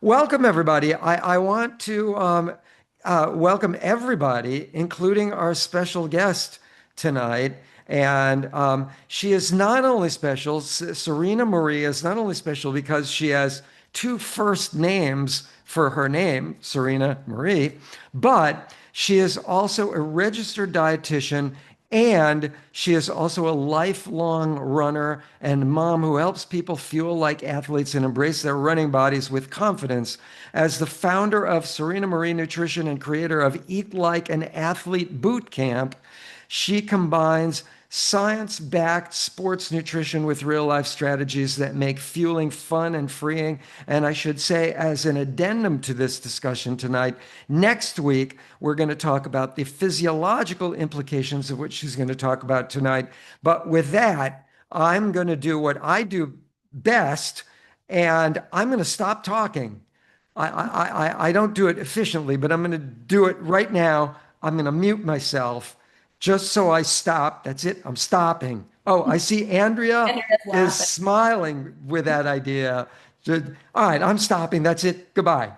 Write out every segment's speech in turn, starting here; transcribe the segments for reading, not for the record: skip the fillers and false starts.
Welcome, everybody. I want to welcome everybody, including our special guest tonight. And she is not only special, Serena Marie is not only special because she has two first names for her name, Serena Marie, but she is also a registered dietitian and she is also a lifelong runner and mom who helps people fuel like athletes and embrace their running bodies with confidence. As the founder of Serena Marie Nutrition and creator of Eat Like an Athlete Boot Camp, she combines science-backed sports nutrition with real-life strategies that make fueling fun and freeing. And I should say, as an addendum to this discussion tonight, next week, we're going to talk about the physiological implications of what she's going to talk about tonight. But with that, I'm going to do what I do best, and I'm going to stop talking. I don't do it efficiently, but I'm going to do it right now. I'm going to mute myself just so I stop. That's it. I'm stopping. Oh, I see And Andrea you're just is laughing. smiling with that idea. All right, I'm stopping. That's it. Goodbye.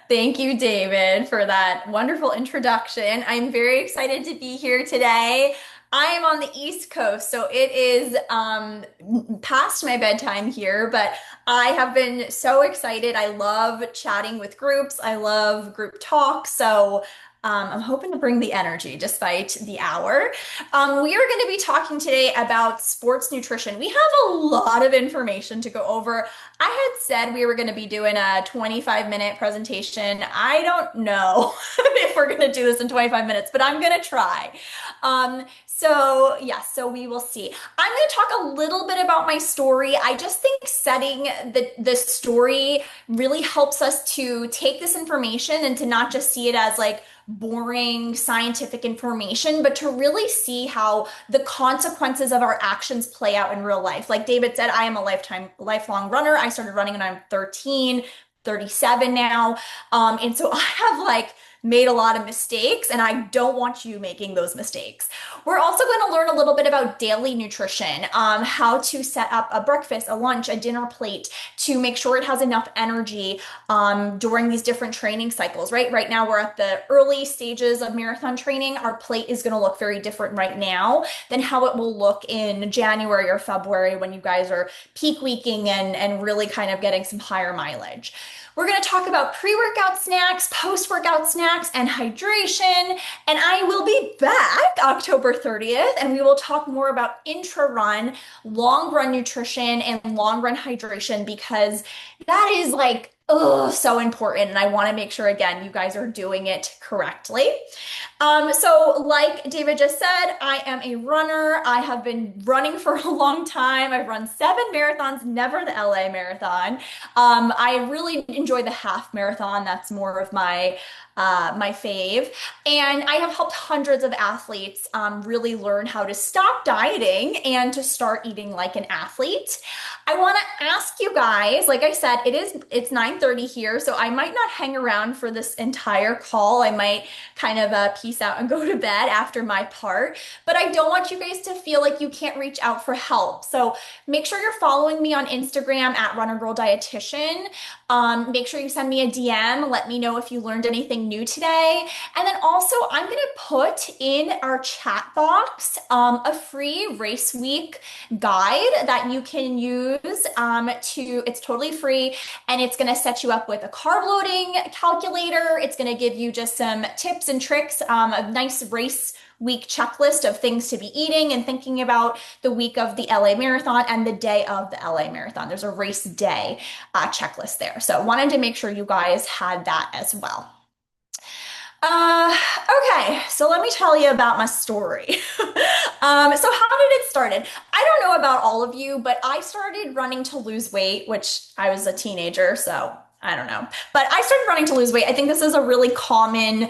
Thank you, David, for that wonderful introduction. I'm very excited to be here today. I am on the East Coast, so it is past my bedtime here, but I have been so excited. I love chatting with groups. I love group talk. So I'm hoping to bring the energy despite the hour. We are going to be talking today about sports nutrition. We have a lot of information to go over. I had said we were going to be doing a 25-minute presentation. I don't know if we're going to do this in 25 minutes, but I'm going to try. So we will see. I'm going to talk a little bit about my story. I just think setting the story really helps us to take this information and to not just see it as like boring scientific information, but to really see how the consequences of our actions play out in real life. Like David said, I am a lifelong runner. I started running when I'm 13, 37 now. And so I have like made a lot of mistakes, and I don't want you making those mistakes. We're also going to learn a little bit about daily nutrition, how to set up a breakfast, a lunch, a dinner plate to make sure it has enough energy during these different training cycles, right? Right now, we're at the early stages of marathon training. Our plate is going to look very different right now than how it will look in January or February when you guys are peak weeking and really kind of getting some higher mileage. We're going to talk about pre-workout snacks, post-workout snacks, and hydration. And I will be back October 30th, and we will talk more about intra-run, long-run nutrition, and long-run hydration because that is like, oh, so important. And I want to make sure, again, you guys are doing it correctly. So like David just said, I am a runner. I have been running for a long time. I've run 7 marathons, never the LA marathon. I really enjoy the half marathon. That's more of my fave. And I have helped hundreds of athletes really learn how to stop dieting and to start eating like an athlete. I want to ask you guys, like I said, it's 9:30 here, so I might not hang around for this entire call. I might kind of peace out and go to bed after my part, but I don't want you guys to feel like you can't reach out for help. So make sure you're following me on Instagram at Runner Girl Dietitian. Make sure you send me a DM. Let me know if you learned anything new today. And then also, I'm going to put in our chat box a free race week guide that you can use it's totally free, and it's going to set you up with a carb loading calculator. It's going to give you just some tips and tricks, a nice race week checklist of things to be eating and thinking about the week of the LA Marathon and the day of the LA Marathon. There's a race day checklist there. So wanted to make sure you guys had that as well. Uh, okay, so let me tell you about my story. So how did it started? I don't know about all of you, but I started running to lose weight, which I was a teenager, so I don't know. But I started running to lose weight. I think this is a really common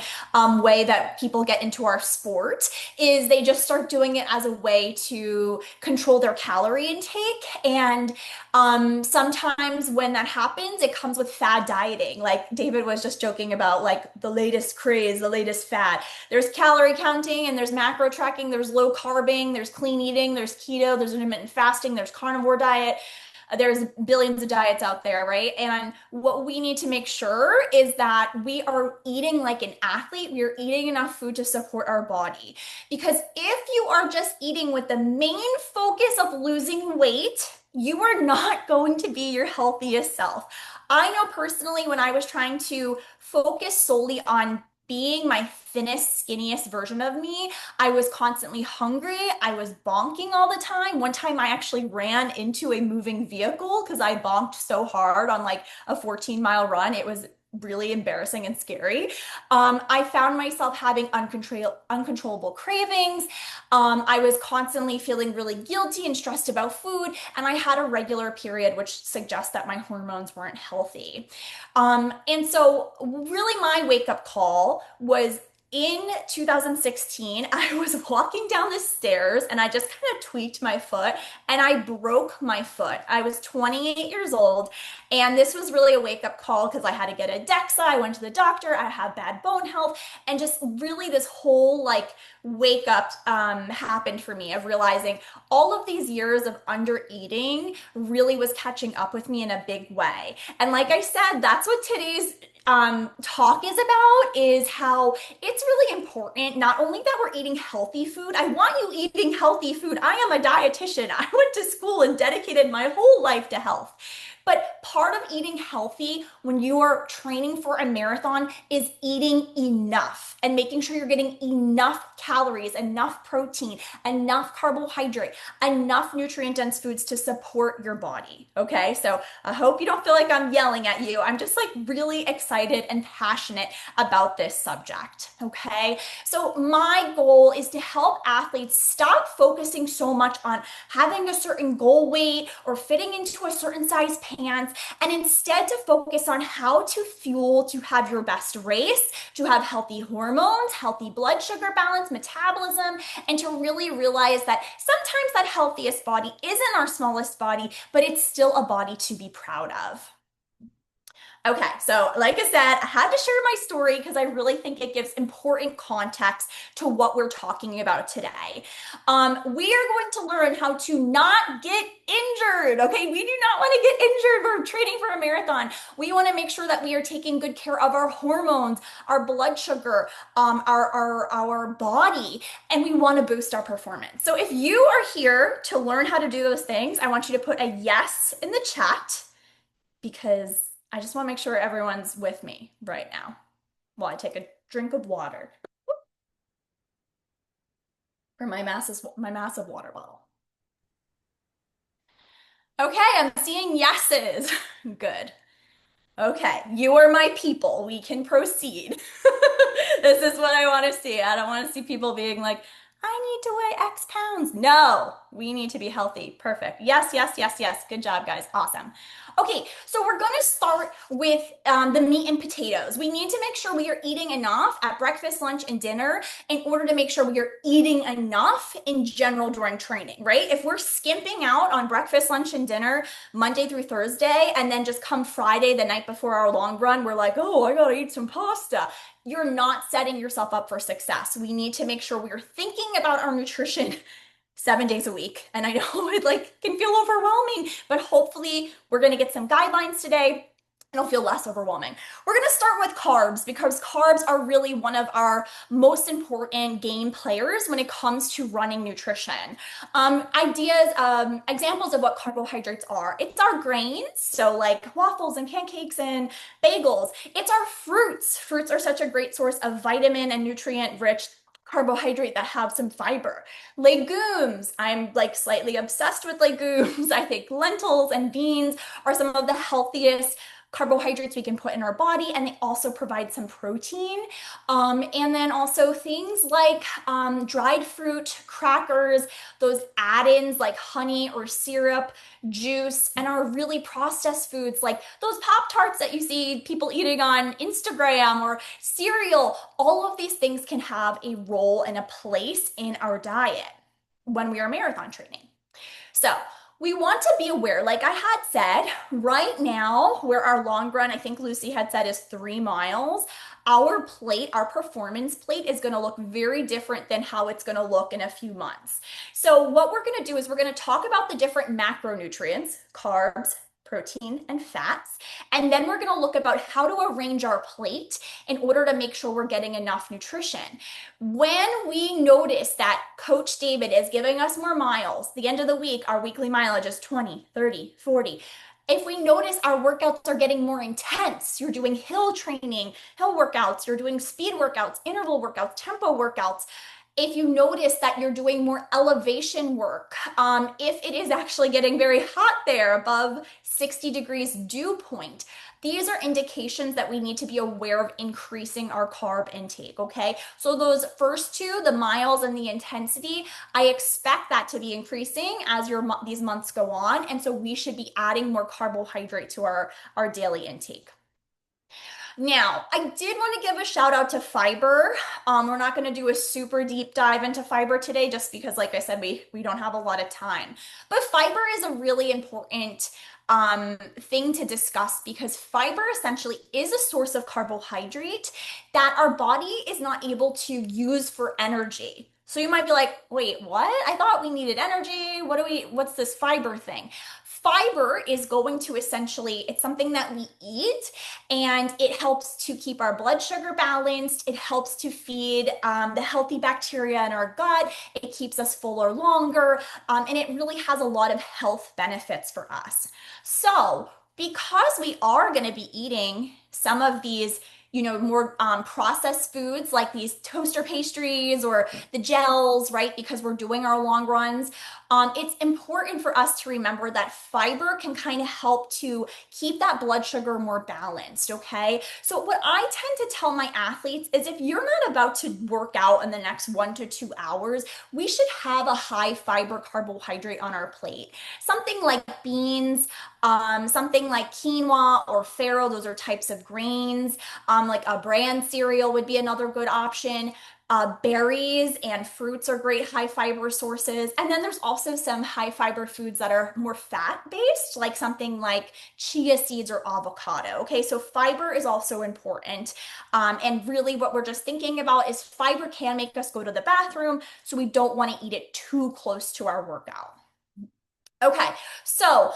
way that people get into our sport is they just start doing it as a way to control their calorie intake. And sometimes when that happens, it comes with fad dieting. Like David was just joking about like the latest craze, the latest fad. There's calorie counting and there's macro tracking, there's low carbing, there's clean eating, there's keto, there's intermittent fasting, there's carnivore diet. There's billions of diets out there, right? And what we need to make sure is that we are eating like an athlete. We are eating enough food to support our body. Because if you are just eating with the main focus of losing weight, you are not going to be your healthiest self. I know personally when I was trying to focus solely on being my thinnest, skinniest version of me, I was constantly hungry. I was bonking all the time. One time I actually ran into a moving vehicle because I bonked so hard on like a 14-mile run. It was really embarrassing and scary. I found myself having uncontrollable cravings. I was constantly feeling really guilty and stressed about food, and I had a regular period, which suggests that my hormones weren't healthy. And so, really, my wake up call was in 2016. I was walking down the stairs and I just kind of tweaked my foot and I broke my foot. I was 28 years old, and this was really a wake up call because I had to get a DEXA. I went to the doctor. I had bad bone health, and just really this whole like wake up happened for me of realizing all of these years of under eating really was catching up with me in a big way. And like I said, that's what today's talk is about, is how it's really important not only that we're eating healthy food. I want you eating healthy food. I am a dietitian. I went to school and dedicated my whole life to health. But part of eating healthy when you are training for a marathon is eating enough and making sure you're getting enough calories, enough protein, enough carbohydrate, enough nutrient dense foods to support your body. Okay, so I hope you don't feel like I'm yelling at you. I'm just like really excited and passionate about this subject. Okay, so my goal is to help athletes stop focusing so much on having a certain goal weight or fitting into a certain size pants, and instead to focus on how to fuel to have your best race, to have healthy hormones, healthy blood sugar balance, metabolism, and to really realize that sometimes that healthiest body isn't our smallest body, but it's still a body to be proud of. Okay, so like I said, I had to share my story because I really think it gives important context to what we're talking about today. We are going to learn how to not get injured. Okay, we do not want to get injured. We're training for a marathon. We want to make sure that we are taking good care of our hormones, our blood sugar, our body, and we want to boost our performance. So if you are here to learn how to do those things, I want you to put a yes in the chat because I just want to make sure everyone's with me right now while I take a drink of water from my massive water bottle. Okay, I'm seeing yeses. Good. Okay, you are my people. We can proceed. This is what I want to see. I don't want to see people being like, I need to weigh X pounds. No, we need to be healthy. Perfect. Yes, yes, yes, yes. Good job, guys. Awesome. Okay, so we're going to start with the meat and potatoes. We need to make sure we are eating enough at breakfast, lunch, and dinner in order to make sure we are eating enough in general during training, right? If we're skimping out on breakfast, lunch, and dinner Monday through Thursday, and then just come Friday, the night before our long run, we're like, oh, I gotta eat some pasta. You're not setting yourself up for success. We need to make sure we are thinking about our nutrition 7 days a week. And I know it like can feel overwhelming, but hopefully we're going to get some guidelines today. It'll feel less overwhelming. We're going to start with carbs because carbs are really one of our most important game players when it comes to running nutrition. Examples of what carbohydrates are. It's our grains, so like waffles and pancakes and bagels. It's our fruits. Fruits are such a great source of vitamin and nutrient rich carbohydrate that have some fiber. Legumes, I'm like slightly obsessed with legumes. I think lentils and beans are some of the healthiest carbohydrates we can put in our body, and they also provide some protein. And then also things like dried fruit, crackers, those add-ins like honey or syrup, juice, and our really processed foods like those Pop Tarts that you see people eating on Instagram or cereal. All of these things can have a role and a place in our diet when we are marathon training. So, We want to be aware, like I had said, right now, where our long run, I think Lucy had said, is 3 miles, our plate, our performance plate, is going to look very different than how it's going to look in a few months. So, what we're going to do is we're going to talk about the different macronutrients, carbs, protein, and fats. And then we're going to look about how to arrange our plate in order to make sure we're getting enough nutrition. When we notice that Coach David is giving us more miles, the end of the week, our weekly mileage is 20, 30, 40. If we notice our workouts are getting more intense, you're doing hill training, hill workouts, you're doing speed workouts, interval workouts, tempo workouts, if you notice that you're doing more elevation work, if it is actually getting very hot there above 60 degrees dew point, these are indications that we need to be aware of increasing our carb intake, okay? So those first two, the miles and the intensity, I expect that to be increasing as these months go on, and so we should be adding more carbohydrate to our daily intake. Now, I did want to give a shout out to fiber. We're not going to do a super deep dive into fiber today just because, like I said, we don't have a lot of time. But fiber is a really important thing to discuss because fiber essentially is a source of carbohydrate that our body is not able to use for energy. So you might be like, wait, what? I thought we needed energy. What's this fiber thing? Fiber is going to essentially, it's something that we eat and it helps to keep our blood sugar balanced. It helps to feed the healthy bacteria in our gut. It keeps us fuller longer. And it really has a lot of health benefits for us. So, because we are going to be eating some of these more processed foods like these toaster pastries or the gels, right? Because we're doing our long runs. It's important for us to remember that fiber can kind of help to keep that blood sugar more balanced, okay? So, what I tend to tell my athletes is if you're not about to work out in the next 1 to 2 hours, we should have a high fiber carbohydrate on our plate. Something like beans, something like quinoa or farro, those are types of grains. Like a bran cereal would be another good option. Berries and fruits are great high fiber sources. And then there's also some high fiber foods that are more fat based, like something like chia seeds or avocado. Okay, so fiber is also important. And really, what we're just thinking about is fiber can make us go to the bathroom, so we don't want to eat it too close to our workout. Okay, so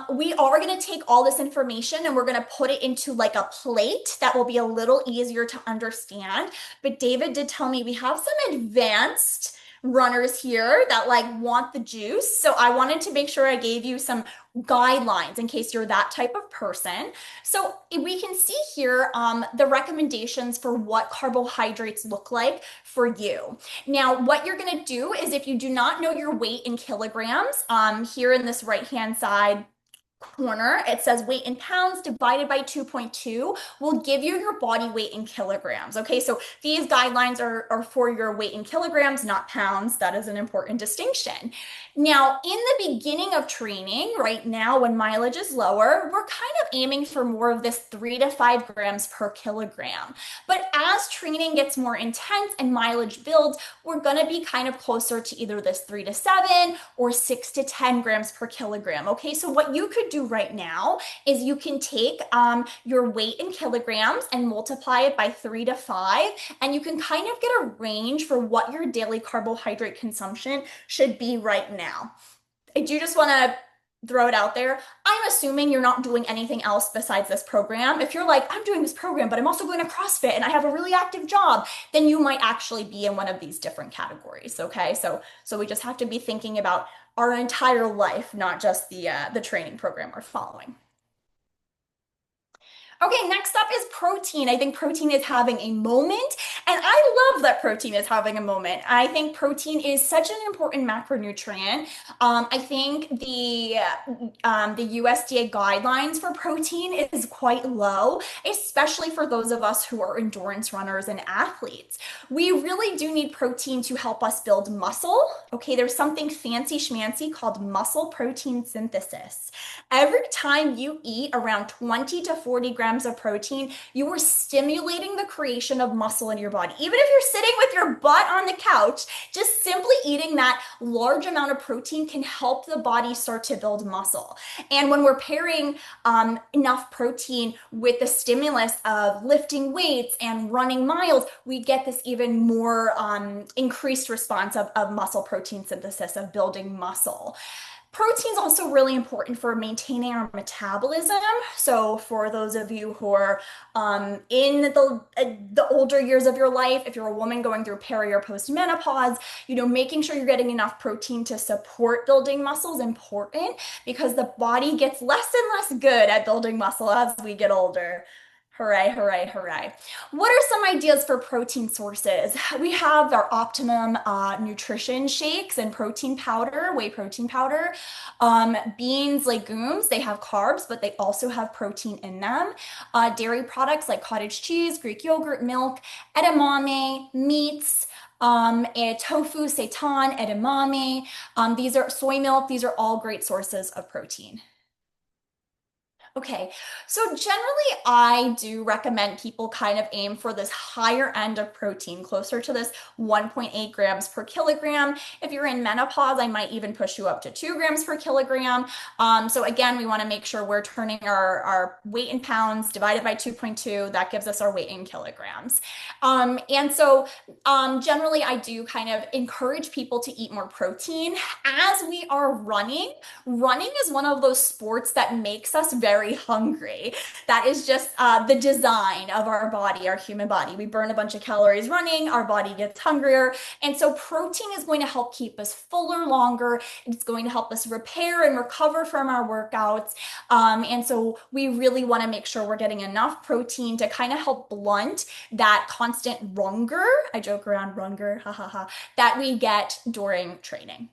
we are going to take all this information and we're going to put it into like a plate that will be a little easier to understand. But David did tell me we have some advanced runners here that like want the juice. So I wanted to make sure I gave you some guidelines in case you're that type of person. So we can see here the recommendations for what carbohydrates look like for you. Now, what you're going to do is if you do not know your weight in kilograms, here in this right-hand side corner, it says weight in pounds divided by 2.2 will give you your body weight in kilograms. Okay, so these guidelines are for your weight in kilograms, not pounds. That is an important distinction. Now, in the beginning of training, right now when mileage is lower, we're kind of aiming for more of this 3 to 5 grams per kilogram. But as training gets more intense and mileage builds, we're going to be kind of closer to either this 3 to 7 or 6 to 10 grams per kilogram. Okay, so what you could do right now is you can take your weight in kilograms and multiply it by 3 to 5, and you can kind of get a range for what your daily carbohydrate consumption should be right now. I do just want to throw it out there. I'm assuming you're not doing anything else besides this program. If you're like, I'm doing this program, but I'm also going to CrossFit and I have a really active job, then you might actually be in one of these different categories. Okay, so we just have to be thinking about our entire life, not just the training program we're following. Okay, next up is protein. I think protein is having a moment, and I love that protein is having a moment. I think protein is such an important macronutrient. I think the USDA guidelines for protein is quite low, especially for those of us who are endurance runners and athletes. We really do need protein to help us build muscle. Okay, there's something fancy schmancy called muscle protein synthesis. Every time you eat around 20 to 40 grams grams of protein, you are stimulating the creation of muscle in your body. Even if you're sitting with your butt on the couch, just simply eating that large amount of protein can help the body start to build muscle. And when we're pairing enough protein with the stimulus of lifting weights and running miles, we get this even more increased response of muscle protein synthesis, of building muscle. Protein is also really important for maintaining our metabolism. So for those of you who are in the older years of your life, if you're a woman going through peri or post-menopause, making sure you're getting enough protein to support building muscle is important because the body gets less and less good at building muscle as we get older. Hooray, hooray, hooray. What are some ideas for protein sources? We have our Optimum nutrition shakes and protein powder, whey protein powder. Beans, legumes, they have carbs, but they also have protein in them. Dairy products like cottage cheese, Greek yogurt, milk, edamame, meats, tofu, seitan, edamame. These are soy milk. These are all great sources of protein. Okay, so generally, I do recommend people kind of aim for this higher end of protein, closer to this 1.8 grams per kilogram. If you're in menopause, I might even push you up to 2 grams per kilogram. So again, we want to make sure we're turning our weight in pounds divided by 2.2. That gives us our weight in kilograms. Generally, I do kind of encourage people to eat more protein as we are running. Running is one of those sports that makes us very hungry. That is just the design of our body, our human body. We burn a bunch of calories running, our body gets hungrier. And so protein is going to help keep us fuller longer. It's going to help us repair and recover from our workouts. And so we really want to make sure we're getting enough protein to kind of help blunt that constant runger. I joke around runger, ha ha ha, that we get during training.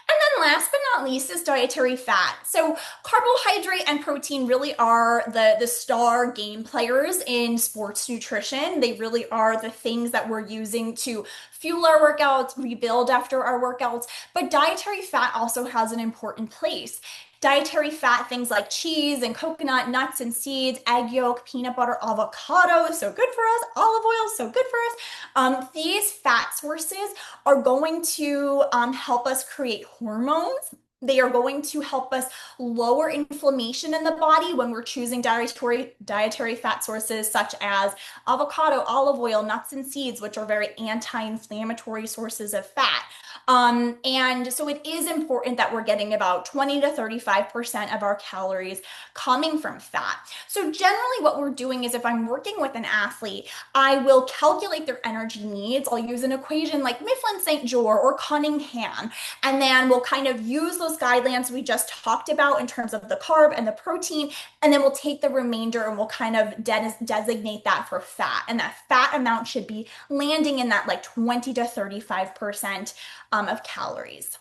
And then last but not least is dietary fat. So carbohydrate and protein really are the star game players in sports nutrition. They really are the things that we're using to fuel our workouts, rebuild after our workouts. But dietary fat also has an important place. Dietary fat, things like cheese and coconut, nuts and seeds, egg yolk, peanut butter, avocado, so good for us, olive oil, so good for us. These fat sources are going to help us create hormones. They are going to help us lower inflammation in the body when we're choosing dietary fat sources such as avocado, olive oil, nuts and seeds, which are very anti-inflammatory sources of fat. And so it is important that we're getting about 20 to 35% of our calories coming from fat. So generally what we're doing is if I'm working with an athlete, I will calculate their energy needs. I'll use an equation like Mifflin St. George or Cunningham, and then we'll kind of use those guidelines we just talked about in terms of the carb and the protein, and then we'll take the remainder and we'll kind of designate that for fat. And that fat amount should be landing in that like 20 to 35% of calories.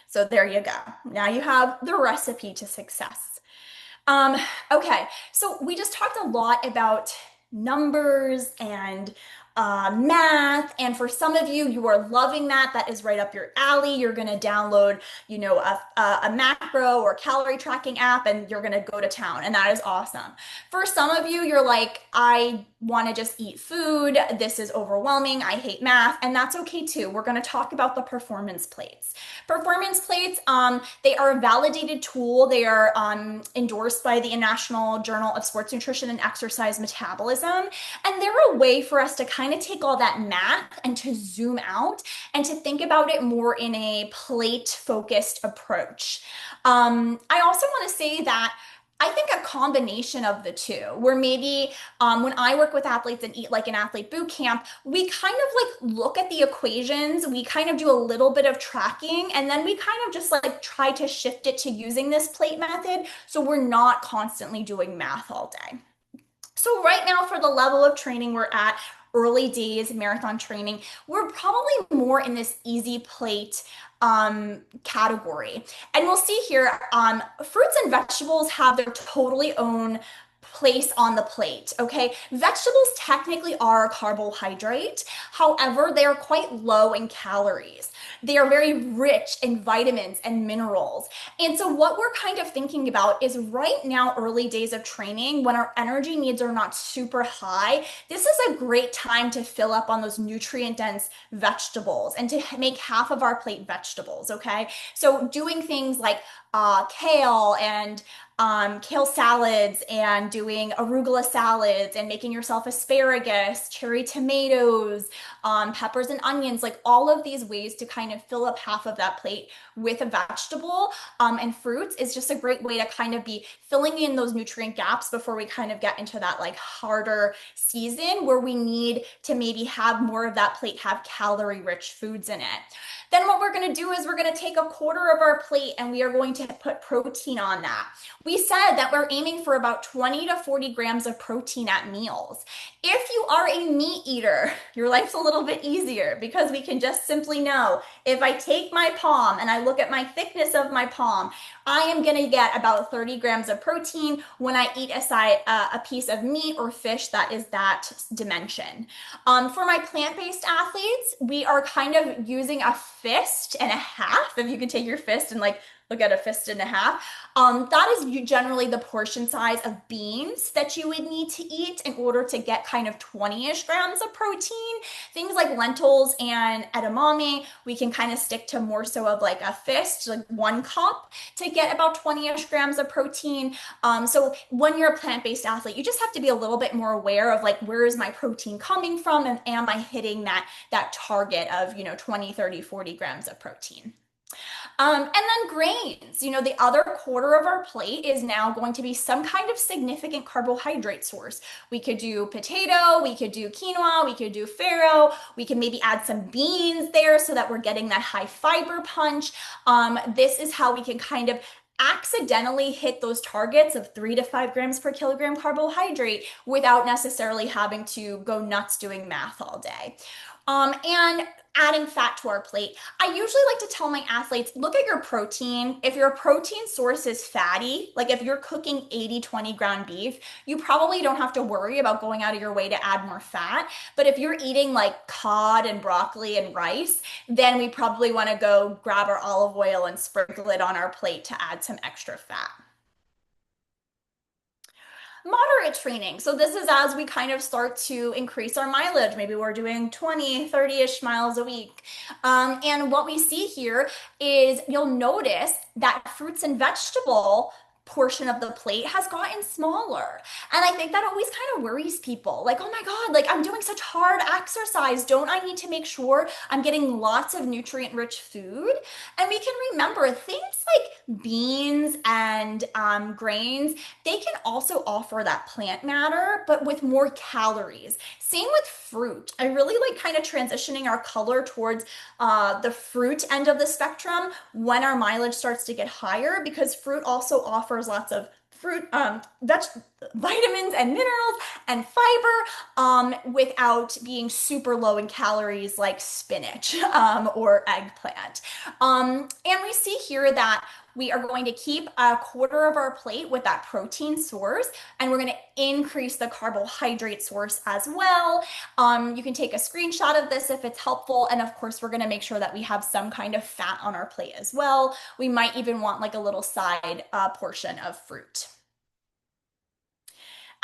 So there you go. Now you have the recipe to success. Um, okay, so we just talked a lot about numbers and math. And for some of you, you are loving that. That is right up your alley. You're going to download, a macro or calorie tracking app, and you're going to go to town. And that is awesome. For some of you, you're like, I want to just eat food. This is overwhelming. I hate math. And that's okay too. We're going to talk about the performance plates. Performance plates, they are a validated tool. They are endorsed by the International Journal of Sports Nutrition and Exercise Metabolism. And they're a way for us to kind of take all that math and to zoom out and to think about it more in a plate focused approach. I also want to say that I think a combination of the two, where maybe when I work with athletes and eat like an athlete boot camp, we kind of like look at the equations, we kind of do a little bit of tracking, and then we kind of just like try to shift it to using this plate method so we're not constantly doing math all day. So right now for the level of training we're at, early days marathon training, we're probably more in this easy plate category. And we'll see here, fruits and vegetables have their totally own place on the plate, okay? Vegetables technically are a carbohydrate. However, they are quite low in calories. They are very rich in vitamins and minerals. And so what we're kind of thinking about is right now, early days of training, when our energy needs are not super high, this is a great time to fill up on those nutrient dense vegetables and to make half of our plate vegetables, okay? So doing things like kale and kale salads and doing arugula salads and making yourself asparagus, cherry tomatoes, peppers and onions, like all of these ways to kind of fill up half of that plate with a vegetable and fruits is just a great way to kind of be filling in those nutrient gaps before we kind of get into that like harder season where we need to maybe have more of that plate have calorie rich foods in it. Then what we're going to do is we're going to take a quarter of our plate and we are going to put protein on that. We said that we're aiming for about 20 to 40 grams of protein at meals. If you are a meat eater, your life's a little bit easier because we can just simply know if I take my palm and I look at my thickness of my palm, I am going to get about 30 grams of protein when I eat a piece of meat or fish that is that dimension. For my plant-based athletes, we are kind of using a fist and a half. If you could take your fist and like look at a fist and a half. That is generally the portion size of beans that you would need to eat in order to get kind of 20-ish grams of protein. Things like lentils and edamame, we can kind of stick to more so of like a fist, like 1 cup to get about 20-ish grams of protein. So when you're a plant-based athlete, you just have to be a little bit more aware of like, where is my protein coming from? And am I hitting that target of, 20, 30, 40 grams of protein? And then grains, the other quarter of our plate is now going to be some kind of significant carbohydrate source. We could do potato, we could do quinoa, we could do farro, we can maybe add some beans there so that we're getting that high fiber punch. This is how we can kind of accidentally hit those targets of 3 to 5 grams per kilogram carbohydrate without necessarily having to go nuts doing math all day. And adding fat to our plate. I usually like to tell my athletes, look at your protein. If your protein source is fatty, like if you're cooking 80/20 ground beef, you probably don't have to worry about going out of your way to add more fat. But if you're eating like cod and broccoli and rice, then we probably want to go grab our olive oil and sprinkle it on our plate to add some extra fat. Moderate training. So this is as we kind of start to increase our mileage. Maybe we're doing 20, 30-ish miles a week. And what we see here is you'll notice that fruits and vegetable portion of the plate has gotten smaller. And I think that always kind of worries people. Like, oh my God, like I'm doing such hard exercise. Don't I need to make sure I'm getting lots of nutrient-rich food? And we can remember things like beans and grains, they can also offer that plant matter, but with more calories. Same with fruit. I really like kind of transitioning our color towards the fruit end of the spectrum when our mileage starts to get higher because fruit also offers lots of fruit, vitamins and minerals and fiber without being super low in calories like spinach or eggplant. And we see here that we are going to keep a quarter of our plate with that protein source, and we're going to increase the carbohydrate source as well. You can take a screenshot of this if it's helpful. And of course, we're going to make sure that we have some kind of fat on our plate as well. We might even want like a little side portion of fruit.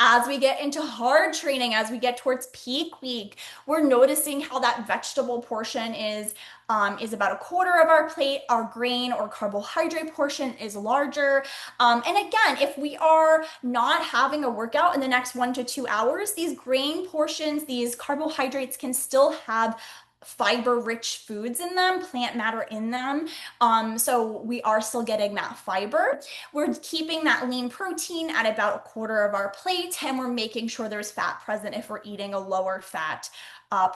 As we get into hard training, as we get towards peak week, we're noticing how that vegetable portion is about a quarter of our plate. Our grain or carbohydrate portion is larger. And again, if we are not having a workout in the next 1 to 2 hours, these grain portions, these carbohydrates can still have fiber-rich foods in them, plant matter in them. So we are still getting that fiber. We're keeping that lean protein at about a quarter of our plate, and we're making sure there's fat present if we're eating a lower fat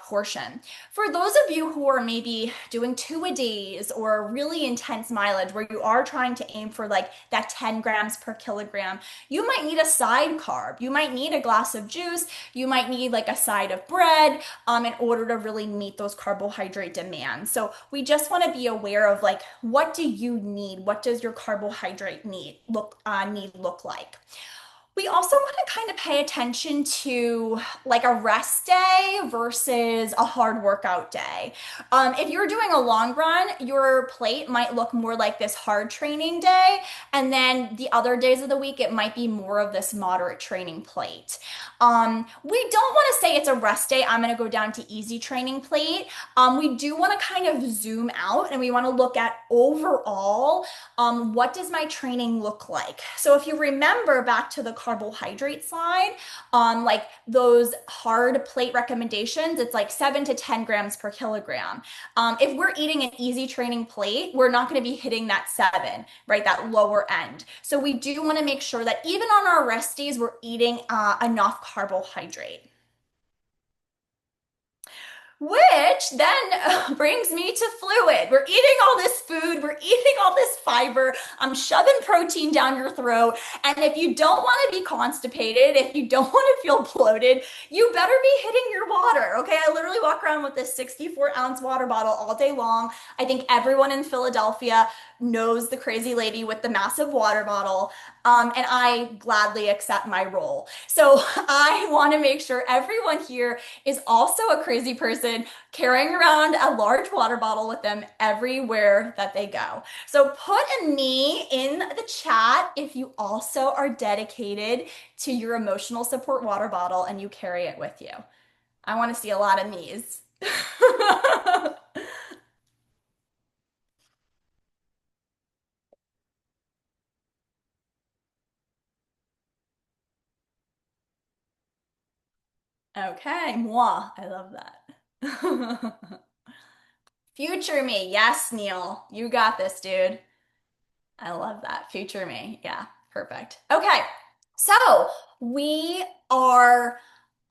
portion. For those of you who are maybe doing 2-a-days or really intense mileage where you are trying to aim for like that 10 grams per kilogram, you might need a side carb. You might need a glass of juice. You might need like a side of bread in order to really meet those carbohydrate demands. So we just want to be aware of like, what do you need? What does your carbohydrate need look like? We also want to kind of pay attention to like a rest day versus a hard workout day. If you're doing a long run, your plate might look more like this hard training day, and then the other days of the week, it might be more of this moderate training plate. We don't want to say it's a rest day. I'm going to go down to easy training plate. We do want to kind of zoom out and we want to look at overall what does my training look like? So if you remember back to the carbohydrate slide, like those hard plate recommendations, it's like 7 to 10 grams per kilogram. If we're eating an easy training plate, we're not going to be hitting that 7, right? That lower end. So we do want to make sure that even on our rest days, we're eating enough carbohydrate. Which then brings me to fluid. We're eating all this food, we're eating all this fiber, I'm shoving protein down your throat. And if you don't want to be constipated, if you don't want to feel bloated, you better be hitting your water. Okay. I literally walk around with this 64-ounce water bottle all day long. I think everyone in Philadelphia knows the crazy lady with the massive water bottle. And I gladly accept my role. So I want to make sure everyone here is also a crazy person carrying around a large water bottle with them everywhere that they go. So put a knee in the chat if you also are dedicated to your emotional support water bottle and you carry it with you. I want to see a lot of knees. Okay, moi. I love that. Future me. Yes, Neil. You got this, dude. I love that. Future me. Yeah, perfect. Okay. So we are,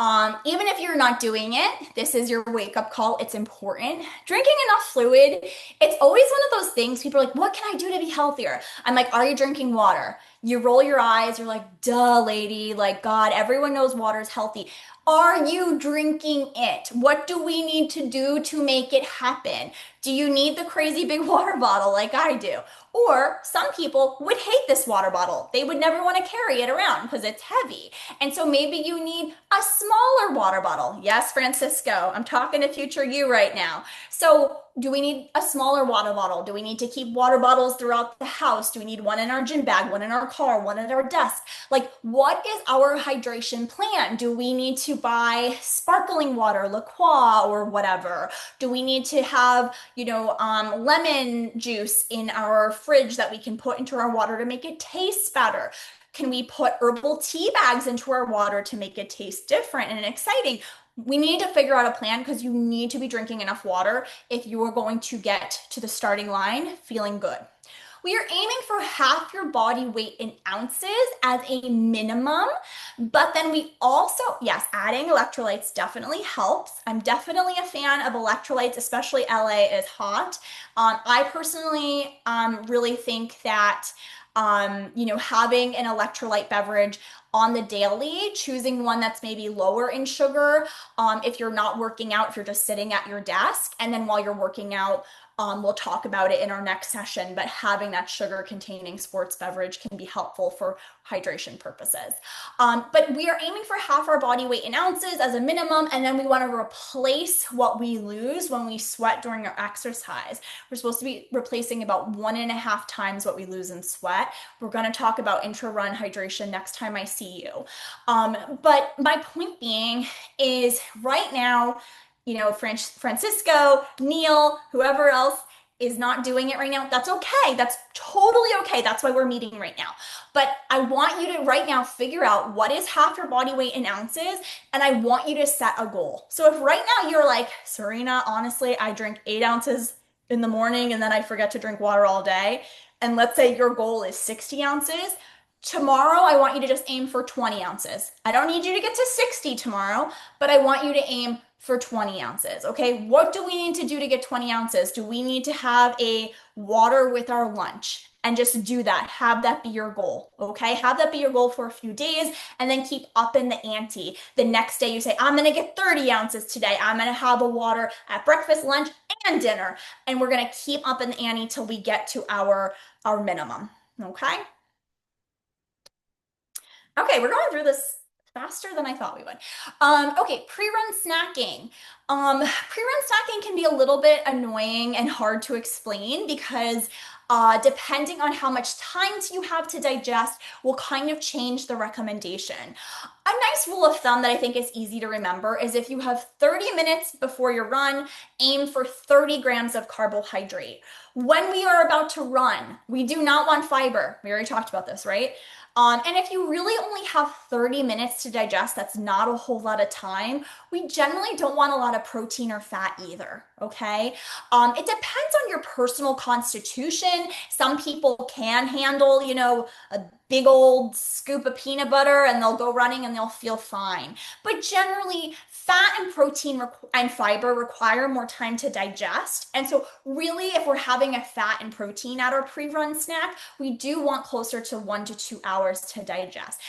even if you're not doing it, this is your wake up call. It's important. Drinking enough fluid, it's always one of those things people are like, what can I do to be healthier? I'm like, are you drinking water? You roll your eyes, you're like, duh, lady. Like, God, everyone knows water is healthy. Are you drinking it? What do we need to do to make it happen? Do you need the crazy big water bottle like I do? Or some people would hate this water bottle. They would never want to carry it around because it's heavy. And so maybe you need a smaller water bottle. Yes, Francisco, I'm talking to future you right now. So, do we need a smaller water bottle? Do we need to keep water bottles throughout the house? Do we need one in our gym bag, one in our car, one at our desk? Like, what is our hydration plan? Do we need to buy sparkling water, La Croix, or whatever? Do we need to have, lemon juice in our fridge that we can put into our water to make it taste better? Can we put herbal tea bags into our water to make it taste different and exciting? We need to figure out a plan because you need to be drinking enough water if you are going to get to the starting line feeling good. We are aiming for half your body weight in ounces as a minimum, but then we also, yes, adding electrolytes definitely helps. I'm definitely a fan of electrolytes, especially LA is hot. I personally really think that having an electrolyte beverage on the daily, choosing one that's maybe lower in sugar, if you're not working out, if you're just sitting at your desk, and then while you're working out, we'll talk about it in our next session, but having that sugar containing sports beverage can be helpful for hydration purposes. But we are aiming for half our body weight in ounces as a minimum, and then we want to replace what we lose when we sweat during our exercise. We're supposed to be replacing about 1.5 times what we lose in sweat. We're going to talk about intra-run hydration next time I see you. But my point being is right now, Francisco, Neil, whoever else is not doing it right now, that's okay. That's totally okay. That's why we're meeting right now. But I want you to right now figure out what is half your body weight in ounces, and I want you to set a goal. So if right now you're like, Serena, honestly, I drink 8 ounces in the morning and then I forget to drink water all day, and let's say your goal is 60 ounces, tomorrow I want you to just aim for 20 ounces. I don't need you to get to 60 tomorrow, but I want you to aim for 20 ounces. Okay, what do we need to do to get 20 ounces? Do we need to have a water with our lunch? And just do that. Have that be your goal. Okay, have that be your goal for a few days and then keep up in the ante. The next day, you say, I'm gonna get 30 ounces today. I'm gonna have a water at breakfast, lunch, and dinner. And we're gonna keep up in the ante till we get to our minimum. Okay. Okay, we're going through this faster than I thought we would. Okay, pre-run snacking. Pre-run snacking can be a little bit annoying and hard to explain because depending on how much time you have to digest will kind of change the recommendation. A nice rule of thumb that I think is easy to remember is if you have 30 minutes before your run, aim for 30 grams of carbohydrate. When we are about to run, we do not want fiber. We already talked about this, right? And if you really only have 30 minutes to digest, that's not a whole lot of time. We generally don't want a lot of protein or fat either, okay? It depends on your personal constitution. Some people can handle, a big old scoop of peanut butter and they'll go running and they'll feel fine. But generally, fat and protein and fiber require more time to digest. And so, really, if we're having a fat and protein at our pre run snack, we do want closer to 1 to 2 hours to digest.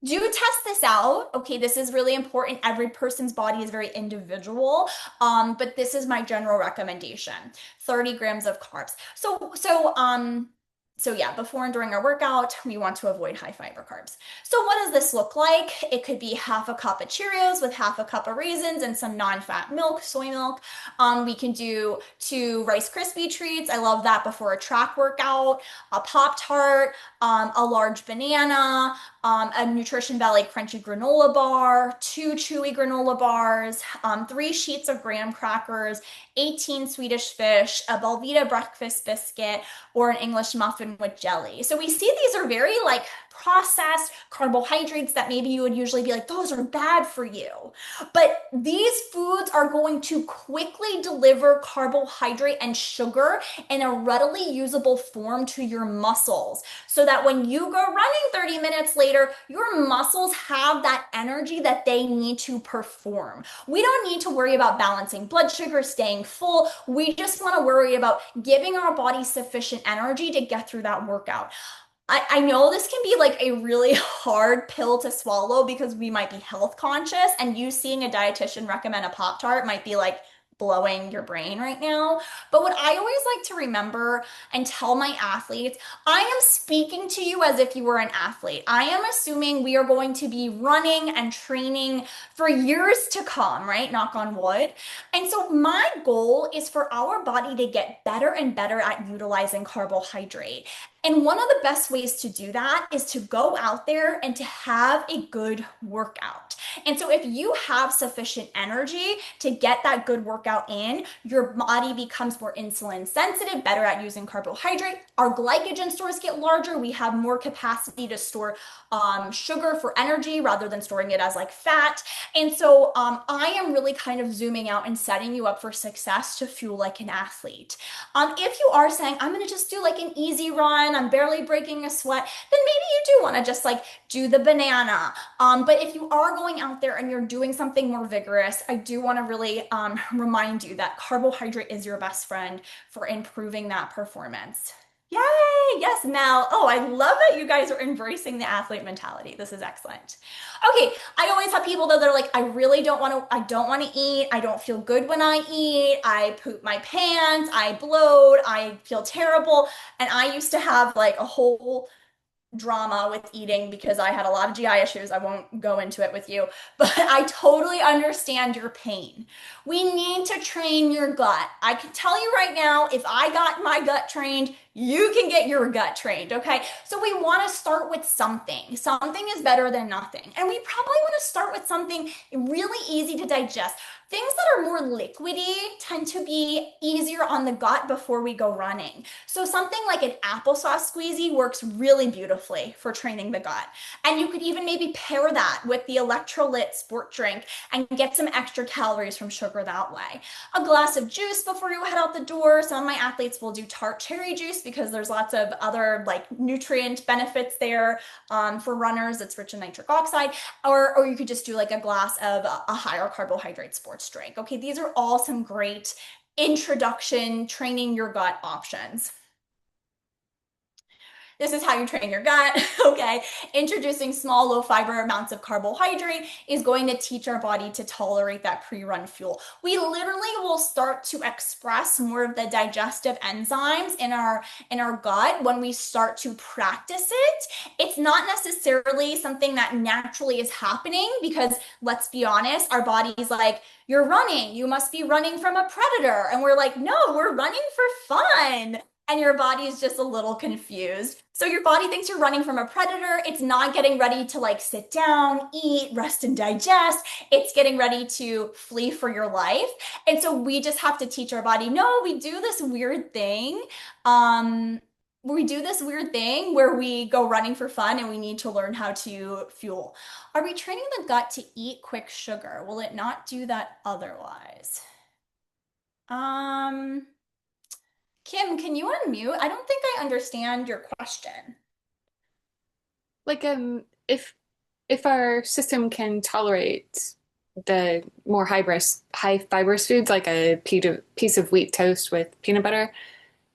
Do test this out. Okay, this is really important. Every person's body is very individual, but this is my general recommendation: 30 grams of carbs. So yeah, before and during our workout, we want to avoid high fiber carbs. So what does this look like? It could be half a cup of Cheerios with half a cup of raisins and some non-fat milk, soy milk. We can do 2 Rice Krispie treats. I love that before a track workout. A Pop-Tart, a large banana, a Nutrition Valley crunchy granola bar, 2 chewy granola bars, 3 sheets of graham crackers, 18 Swedish fish, a Belvita breakfast biscuit, or an English muffin with jelly. So we see these are very like processed carbohydrates that maybe you would usually be like, those are bad for you. But these foods are going to quickly deliver carbohydrate and sugar in a readily usable form to your muscles so that when you go running 30 minutes later, your muscles have that energy that they need to perform. We don't need to worry about balancing blood sugar, staying full. We just want to worry about giving our body sufficient energy to get through that workout. I know this can be like a really hard pill to swallow because we might be health conscious, and you seeing a dietitian recommend a Pop Tart might be like blowing your brain right now. But what I always like to remember and tell my athletes, I am speaking to you as if you were an athlete. I am assuming we are going to be running and training for years to come, right? Knock on wood. And so my goal is for our body to get better and better at utilizing carbohydrate. And one of the best ways to do that is to go out there and to have a good workout. And so if you have sufficient energy to get that good workout in, your body becomes more insulin sensitive, better at using carbohydrate. Our glycogen stores get larger. We have more capacity to store sugar for energy rather than storing it as like fat. And so I am really kind of zooming out and setting you up for success to fuel like an athlete. If you are saying, I'm going to just do like an easy run, I'm barely breaking a sweat, then maybe you do want to just like do the banana. But if you are going out there and you're doing something more vigorous, I do want to really remind you that carbohydrate is your best friend for improving that performance. Yay! Yes, Mel. Oh, I love that you guys are embracing the athlete mentality. This is excellent. Okay, I always have people though that are like, I don't want to eat. I don't feel good when I eat. I poop my pants. I bloat. I feel terrible. And I used to have like a whole drama with eating because I had a lot of GI issues. I won't go into it with you, but I totally understand your pain. We need to train your gut. I can tell you right now, if I got my gut trained, you can get your gut trained, okay? So we want to start with something. Something is better than nothing. And we probably want to start with something really easy to digest. Things that are more liquidy tend to be easier on the gut before we go running. So something like an applesauce squeezy works really beautifully for training the gut. And you could even maybe pair that with the electrolyte sport drink and get some extra calories from sugar that way. A glass of juice before you head out the door. Some of my athletes will do tart cherry juice because there's lots of other like nutrient benefits there for runners. It's rich in nitric oxide. Or you could just do like a glass of a higher carbohydrate sports drink. Okay, these are all some great introduction training your gut options. This is how you train your gut. Okay. Introducing small, low fiber amounts of carbohydrate is going to teach our body to tolerate that pre-run fuel. We literally will start to express more of the digestive enzymes in our gut when we start to practice it. It's not necessarily something that naturally is happening because let's be honest, our body's like, you're running, you must be running from a predator. And we're like, no, we're running for fun. And your body is just a little confused. So your body thinks you're running from a predator. It's not getting ready to like sit down, eat, rest, and digest. It's getting ready to flee for your life. And so we just have to teach our body, no, we do this weird thing. Um, we do this weird thing where we go running for fun and we need to learn how to fuel. Are we training the gut to eat quick sugar? Will it not do that otherwise? Um, Kim, can you unmute? I don't think I understand your question. Like if our system can tolerate the more high fibrous foods like a piece of wheat toast with peanut butter,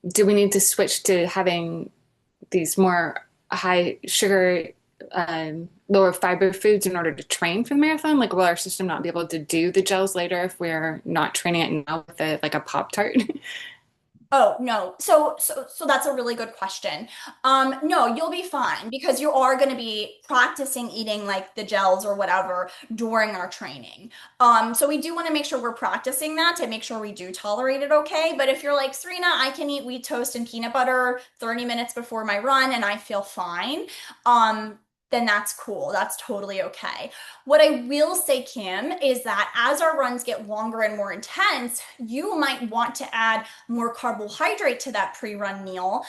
do we need to switch to having these more high sugar, lower fiber foods in order to train for the marathon? Like, will our system not be able to do the gels later if we're not training it now with like a Pop Tart? Oh, no. So that's a really good question. No, you'll be fine because you are going to be practicing eating like the gels or whatever during our training. So we do want to make sure we're practicing that to make sure we do tolerate it okay. But if you're like, Serena, I can eat wheat toast and peanut butter 30 minutes before my run and I feel fine, then that's cool. That's totally okay. What I will say, Kim, is that as our runs get longer and more intense, you might want to add more carbohydrate to that pre-run meal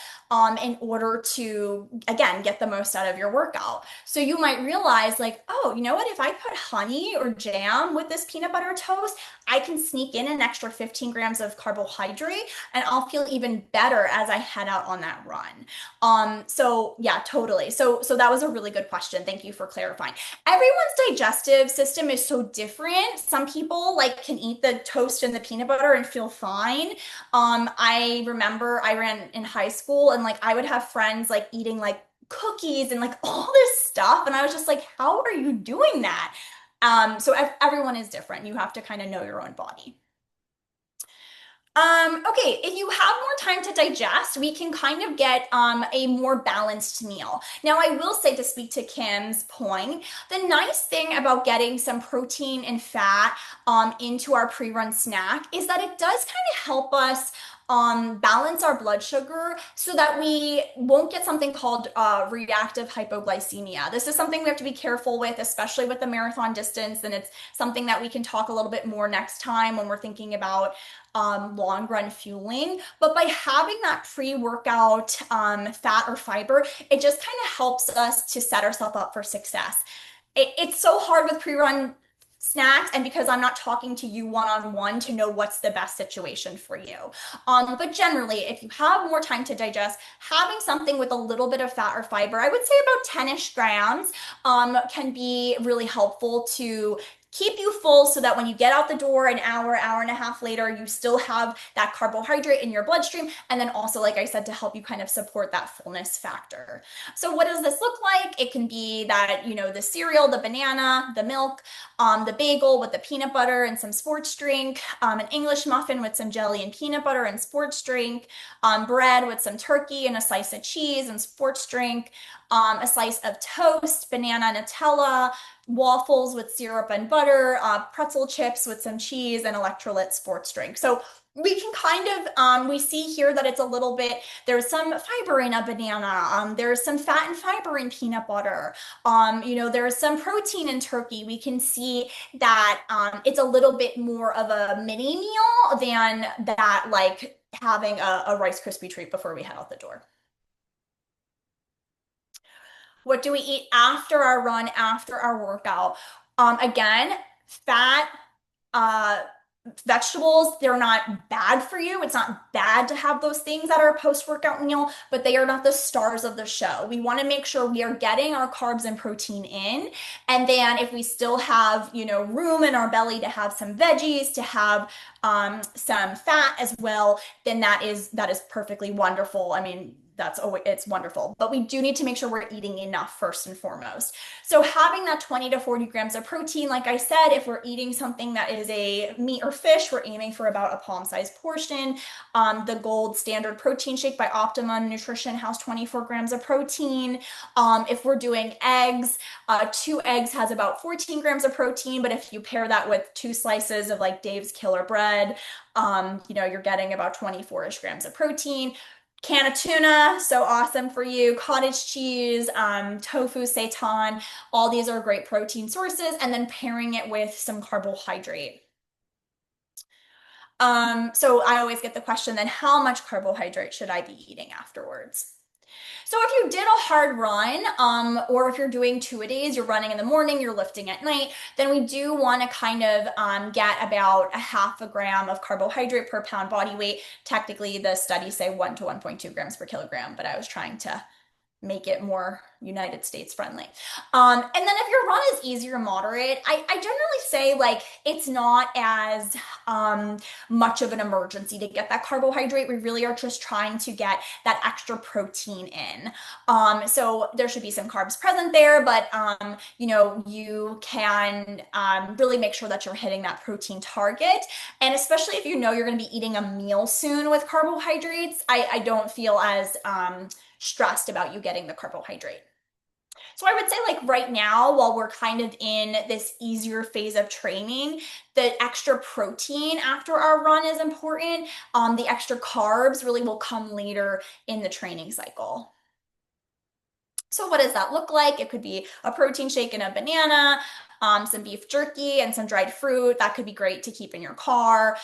in order to, again, get the most out of your workout. So you might realize, like, oh, you know what? If I put honey or jam with this peanut butter toast, I can sneak in an extra 15 grams of carbohydrate and I'll feel even better as I head out on that run. So yeah, totally. So that was a really good question. Thank you for clarifying. Everyone's digestive system is so different. Some people like can eat the toast and the peanut butter and feel fine. I remember I ran in high school and like I would have friends like eating like cookies and like all this stuff. And I was just like, how are you doing that? So everyone is different. You have to kind of know your own body. Okay, if you have more time to digest, we can kind of get a more balanced meal. Now, I will say to speak to Kim's point, the nice thing about getting some protein and fat into our pre-run snack is that it does kind of help us balance our blood sugar so that we won't get something called reactive hypoglycemia. This is something we have to be careful with, especially with the marathon distance, and it's something that we can talk a little bit more next time when we're thinking about long run fueling. But by having that pre-workout fat or fiber, it just kind of helps us to set ourselves up for success. It's so hard with pre-run snacks and because I'm not talking to you one-on-one to know what's the best situation for you. But generally, if you have more time to digest, having something with a little bit of fat or fiber, I would say about 10-ish grams, can be really helpful to keep you full so that when you get out the door an hour and a half later, you still have that carbohydrate in your bloodstream. And then also, like I said, to help you kind of support that fullness factor. So what does this look like? It can be that, you know, the cereal, the banana, the milk, the bagel with the peanut butter and some sports drink, an English muffin with some jelly and peanut butter and sports drink, bread with some turkey and a slice of cheese and sports drink, a slice of toast, banana Nutella, waffles with syrup and butter, pretzel chips with some cheese, and electrolyte sports drink. So we can kind of, we see here that it's a little bit, there's some fiber in a banana, there's some fat and fiber in peanut butter, you know, there's some protein in turkey. We can see that it's a little bit more of a mini meal than that, like having a Rice Krispie treat before we head out the door. What do we eat after our run, after our workout? Again, fat, uh, vegetables, they're not bad for you. It's not bad to have those things at our post-workout meal, but they are not the stars of the show. We want to make sure we are getting our carbs and protein in. And then if we still have, you know, room in our belly to have some veggies, to have some fat as well, then that is perfectly wonderful. I mean, that's always, it's wonderful. But we do need to make sure we're eating enough first and foremost. So having that 20 to 40 grams of protein, like I said, if we're eating something that is a meat or fish, we're aiming for about a palm-sized portion. The Gold Standard Protein Shake by Optimum Nutrition has 24 grams of protein. If we're doing eggs, two eggs has about 14 grams of protein, but if you pair that with two slices of like Dave's Killer Bread, you're getting about 24-ish grams of protein. Can of tuna, so awesome for you. Cottage cheese, tofu, seitan, all these are great protein sources. And then pairing it with some carbohydrate. So I always get the question then, how much carbohydrate should I be eating afterwards? So if you did a hard run, or if you're doing two-a-days, you're running in the morning, you're lifting at night, then we do want to kind of get about a half a gram of carbohydrate per pound body weight. Technically, the studies say 1 to 1.2 grams per kilogram, but I was trying to make it more United States friendly. And then if your run is easy or moderate, I generally say like it's not as much of an emergency to get that carbohydrate. We really are just trying to get that extra protein in. So there should be some carbs present there, but you can really make sure that you're hitting that protein target. And especially if you know you're going to be eating a meal soon with carbohydrates, I don't feel as stressed about you getting the carbohydrate. So I would say like right now, while we're kind of in this easier phase of training, the extra protein after our run is important. The extra carbs really will come later in the training cycle. So what does that look like? It could be a protein shake and a banana, some beef jerky and some dried fruit. That could be great to keep in your car.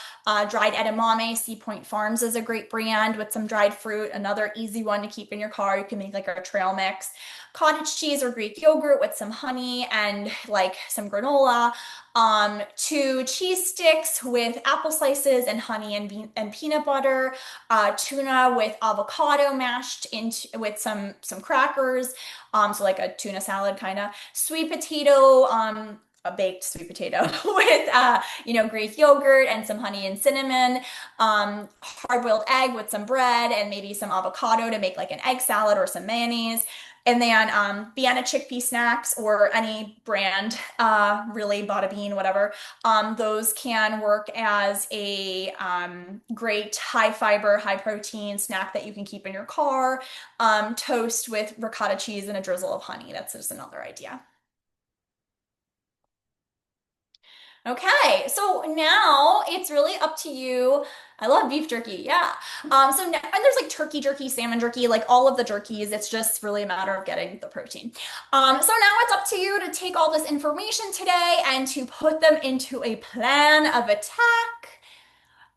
Dried edamame, Sea Point Farms is a great brand with some dried fruit. Another easy one to keep in your car. You can make like a trail mix. Cottage cheese or Greek yogurt with some honey and like some granola. Two cheese sticks with apple slices and honey and peanut butter. Tuna with avocado mashed into with some crackers. So like a tuna salad kind of. Sweet potato, a baked sweet potato with Greek yogurt and some honey and cinnamon. Hard-boiled egg with some bread and maybe some avocado to make like an egg salad or some mayonnaise. And then Vienna chickpea snacks or any brand, really bada bean, whatever. Those can work as a great high fiber, high protein snack that you can keep in your car. Toast with ricotta cheese and a drizzle of honey. That's just another idea. Okay, so now it's really up to you. I love beef jerky, yeah. So now, and there's like turkey jerky, salmon jerky, like all of the jerkies. It's just really a matter of getting the protein. So now it's up to you to take all this information today and to put them into a plan of attack.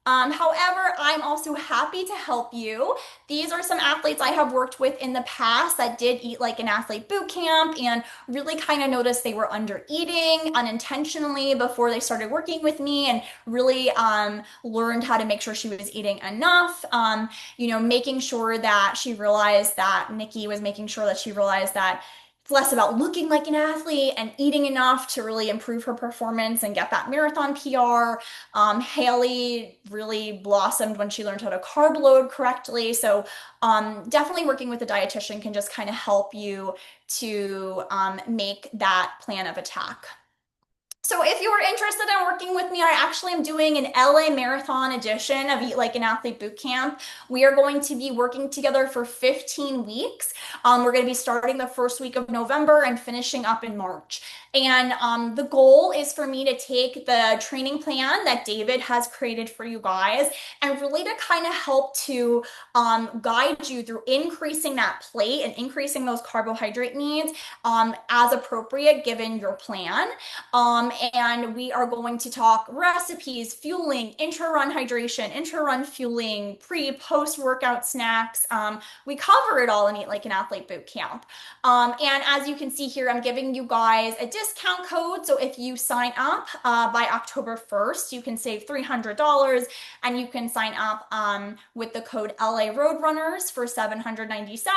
However, I'm also happy to help you. These are some athletes I have worked with in the past that did eat like an athlete boot camp and really kind of noticed they were under eating unintentionally before they started working with me and really learned how to make sure she was eating enough. Making sure that she realized that Nikki was making sure that she realized that it's less about looking like an athlete and eating enough to really improve her performance and get that marathon PR. Haley really blossomed when she learned how to carb load correctly. So definitely working with a dietitian can just kind of help you to make that plan of attack. So if you are interested in working with me, I actually am doing an LA Marathon edition of Eat Like an Athlete Bootcamp. We are going to be working together for 15 weeks. We're going to be starting the first week of November and finishing up in March. And the goal is for me to take the training plan that David has created for you guys and really to kind of help to guide you through increasing that plate and increasing those carbohydrate needs as appropriate given your plan. And we are going to talk recipes, fueling, intra-run hydration, intra-run fueling, post workout snacks. We cover it all in Eat Like an Athlete Boot Camp. And as you can see here, I'm giving you guys a discount code. So if you sign up by October 1st, you can save $300 and you can sign up with the code LA Roadrunners for $797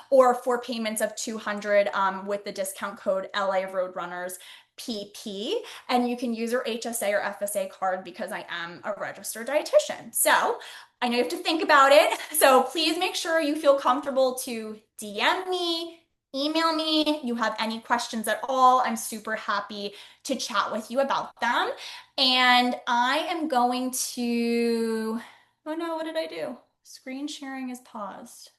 or 4 payments of $200 with the discount code LA Roadrunners PP, and you can use your HSA or FSA card because I am a registered dietitian. So I know you have to think about it. So please make sure you feel comfortable to DM me, email me. You have any questions at all, I'm super happy to chat with you about them. And I am going to, oh no, what did I do? Screen sharing is paused.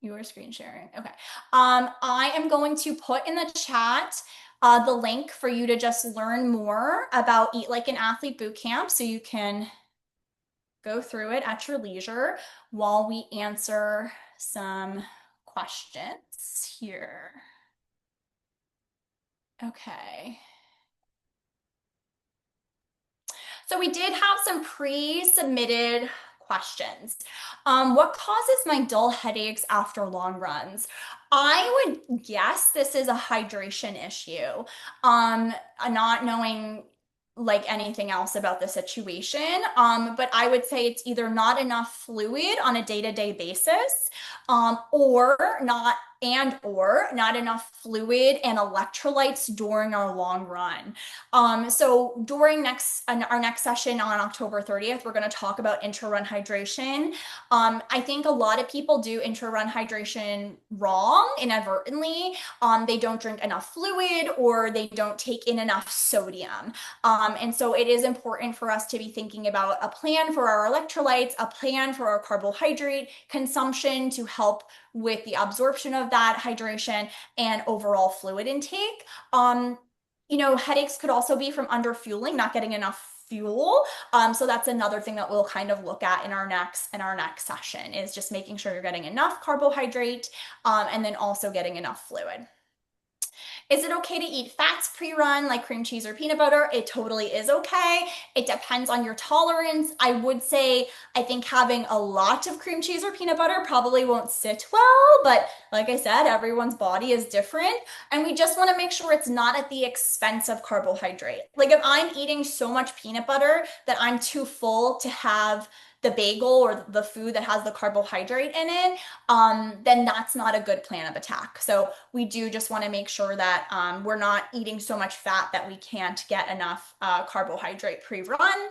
You are screen sharing. Okay. I am going to put in the chat the link for you to just learn more about Eat Like an Athlete Bootcamp so you can go through it at your leisure while we answer some questions here. Okay. So we did have some pre-submitted questions. What causes my dull headaches after long runs? I would guess this is a hydration issue. Not knowing like anything else about the situation, but I would say it's either not enough fluid on a day-to-day basis, or not enough fluid and electrolytes during our long run. So during our next session on October 30th, we're going to talk about intra-run hydration. I think a lot of people do intra-run hydration wrong, inadvertently. They don't drink enough fluid or they don't take in enough sodium. And so it is important for us to be thinking about a plan for our electrolytes, a plan for our carbohydrate consumption to help with the absorption of that hydration and overall fluid intake. Headaches could also be from underfueling, not getting enough fuel. So that's another thing that we'll kind of look at in our next session is just making sure you're getting enough carbohydrate, and then also getting enough fluid. Is it okay to eat fats pre-run like cream cheese or peanut butter? It totally is okay. It depends on your tolerance. I would say I think having a lot of cream cheese or peanut butter probably won't sit well, but like I said, everyone's body is different, and we just want to make sure it's not at the expense of carbohydrate. Like if I'm eating so much peanut butter that I'm too full to have the bagel or the food that has the carbohydrate in it, then that's not a good plan of attack. So we do just want to make sure that we're not eating so much fat that we can't get enough carbohydrate pre-run.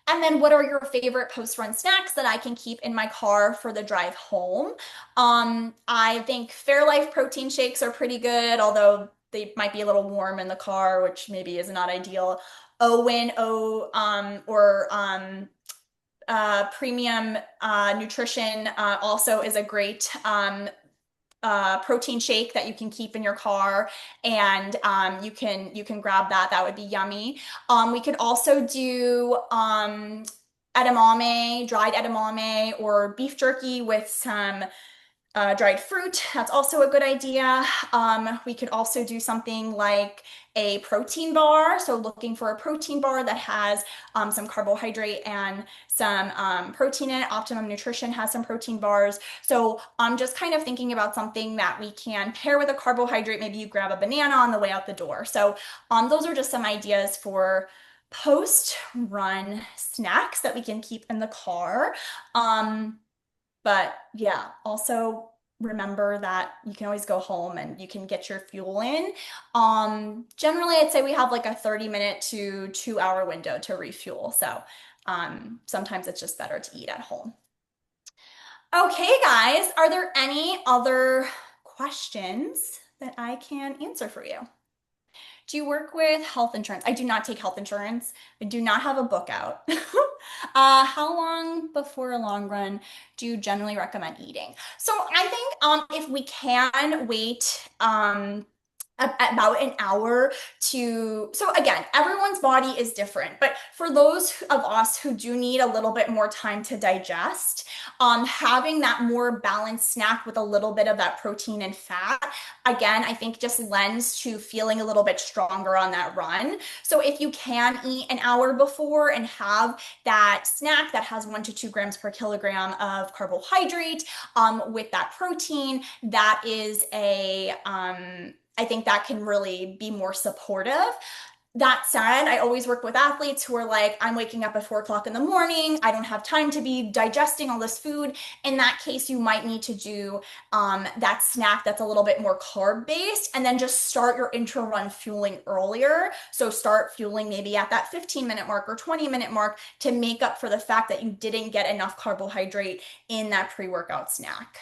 And then what are your favorite post-run snacks that I can keep in my car for the drive home? I think Fairlife protein shakes are pretty good, although they might be a little warm in the car, which maybe is not ideal. Owen O or Premium Nutrition also is a great protein shake that you can keep in your car, and you can grab that. That would be yummy. We could also do edamame, dried edamame, or beef jerky with some dried fruit. That's also a good idea. We could also do something like a protein bar. So looking for a protein bar that has some carbohydrate and some protein in it. Optimum Nutrition has some protein bars. So I'm just kind of thinking about something that we can pair with a carbohydrate. Maybe you grab a banana on the way out the door. So those are just some ideas for post-run snacks that we can keep in the car. But yeah, also remember that you can always go home and you can get your fuel in. Generally, I'd say we have like a 30-minute to 2-hour window to refuel. So sometimes it's just better to eat at home. Okay, guys, are there any other questions that I can answer for you? Do you work with health insurance? I do not take health insurance. I do not have a book out. How long before a long run do you generally recommend eating? So I think if we can wait about an hour so again, everyone's body is different, but for those of us who do need a little bit more time to digest, having that more balanced snack with a little bit of that protein and fat, again, I think just lends to feeling a little bit stronger on that run. So if you can eat an hour before and have that snack that has 1 to 2 grams per kilogram of carbohydrate with that protein, that is I think that can really be more supportive. That said, I always work with athletes who are like, I'm waking up at 4 o'clock in the morning. I don't have time to be digesting all this food. In that case, you might need to do that snack that's a little bit more carb based and then just start your intra run fueling earlier. So start fueling maybe at that 15-minute mark or 20-minute mark to make up for the fact that you didn't get enough carbohydrate in that pre workout snack.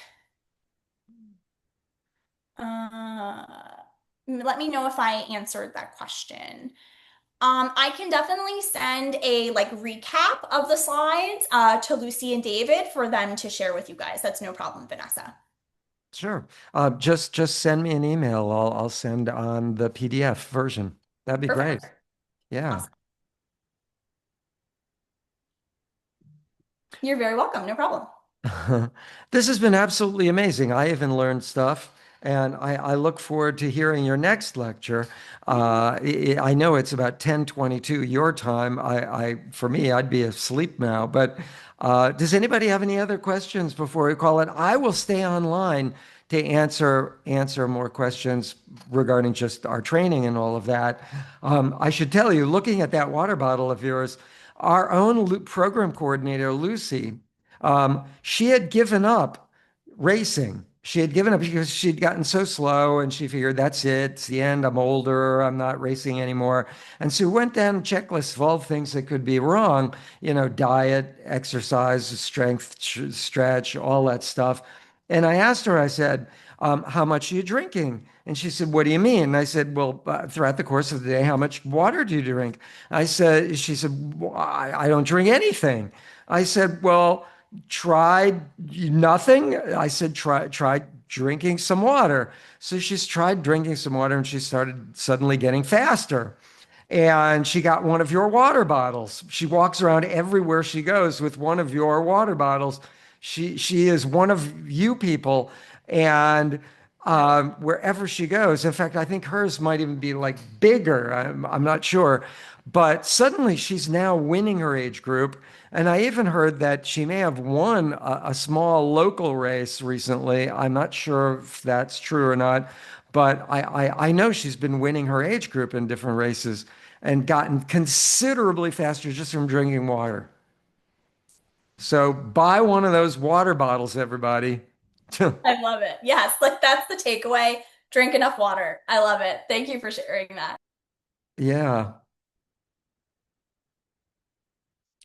Uh, Let me know if I answered that question. I can definitely send a like recap of the slides to Lucy and David for them to share with you guys. That's no problem, Vanessa. Sure. Just send me an email. I'll send on the PDF version. That'd be great. Perfect. Yeah. Awesome. You're very welcome. No problem. This has been absolutely amazing. I even learned stuff, and I look forward to hearing your next lecture. I know it's about 10:22 your time. For me, I'd be asleep now. But does anybody have any other questions before we call it? I will stay online to answer more questions regarding just our training and all of that. I should tell you, looking at that water bottle of yours, our own program coordinator, Lucy. She had given up racing. She had given up because she'd gotten so slow and she figured that's it. It's the end. I'm older. I'm not racing anymore. And so we went down a checklist of all the things that could be wrong, diet, exercise, strength, stretch, all that stuff. And I asked her, I said, how much are you drinking? And she said, what do you mean? And I said, well, throughout the course of the day, how much water do you drink? She said, well, I don't drink anything. I said, well, tried nothing. I said, try drinking some water. So she's tried drinking some water and she started suddenly getting faster. And she got one of your water bottles. She walks around everywhere she goes with one of your water bottles. She is one of you people, and wherever she goes. In fact, I think hers might even be like bigger. I'm not sure, but suddenly she's now winning her age group. And I even heard that she may have won a small local race recently. I'm not sure if that's true or not, but I know she's been winning her age group in different races and gotten considerably faster just from drinking water. So buy one of those water bottles, everybody. I love it. Yes, like that's the takeaway. Drink enough water. I love it. Thank you for sharing that. Yeah.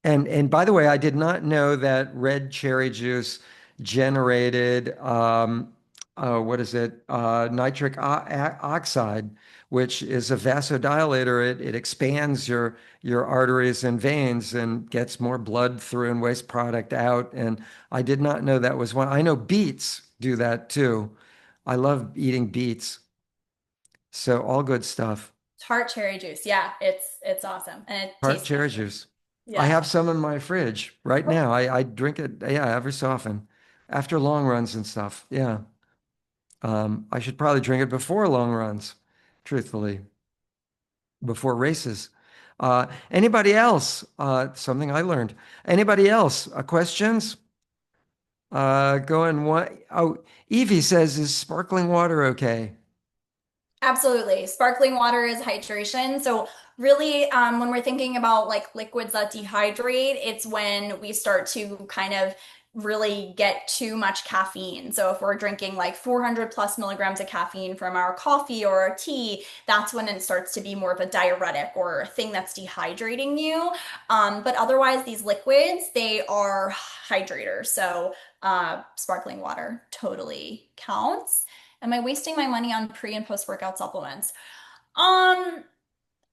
And by the way, I did not know that red cherry juice generated what is it? Nitric oxide, which is a vasodilator. It expands your arteries and veins and gets more blood through and waste product out. And I did not know that was one. I know beets do that too. I love eating beets. So all good stuff. Tart cherry juice. Yeah, it's awesome and it Tart tastes cherry delicious. juice. I Yes. have some in my fridge right now. I drink it, yeah, every so often after long runs and stuff. Yeah. I should probably drink it before long runs, truthfully, before races. Anybody else? Something I learned. Anybody else? Questions? Going what? Oh, Evie says, is sparkling water okay? Absolutely. Sparkling water is hydration. So really, when we're thinking about like liquids that dehydrate, it's when we start to kind of really get too much caffeine. So if we're drinking like 400 plus milligrams of caffeine from our coffee or our tea, that's when it starts to be more of a diuretic or a thing that's dehydrating you. But otherwise, these liquids, they are hydrators. So sparkling water totally counts. Am I wasting my money on pre and post workout supplements? Um,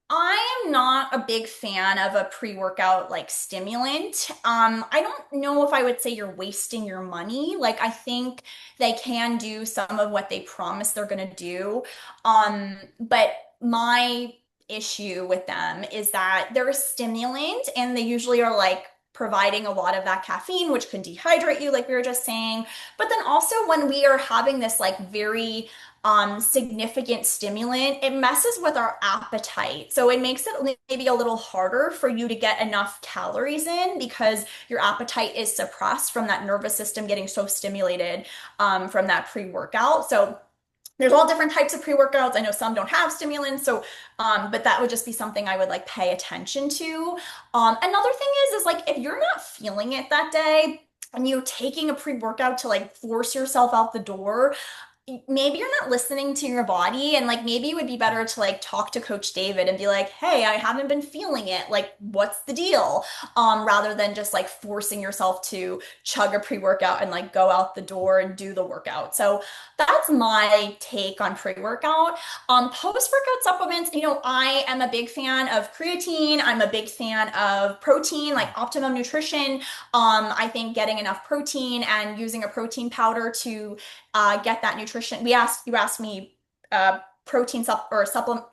I am not a big fan of a pre-workout like stimulant. I don't know if I would say you're wasting your money. Like I think they can do some of what they promise they're gonna do. But my issue with them is that they're a stimulant and they usually are like providing a lot of that caffeine, which can dehydrate you, like we were just saying. But then also when we are having this like very significant stimulant, it messes with our appetite. So it makes it maybe a little harder for you to get enough calories in because your appetite is suppressed from that nervous system getting so stimulated from that pre-workout. So There's all different types of pre-workouts. I know some don't have stimulants, so but that would just be something I would like pay attention to. Another thing is like if you're not feeling it that day and you're taking a pre-workout to like force yourself out the door, maybe you're not listening to your body, and like maybe it would be better to like talk to Coach David and be like, hey, I haven't been feeling it, like what's the deal, rather than just like forcing yourself to chug a pre-workout and like go out the door and do the workout. So that's my take on pre-workout. Post-workout supplements, I am a big fan of creatine. I'm a big fan of protein, like Optimum Nutrition. I think getting enough protein and using a protein powder to get that nutrition. You asked me protein supplement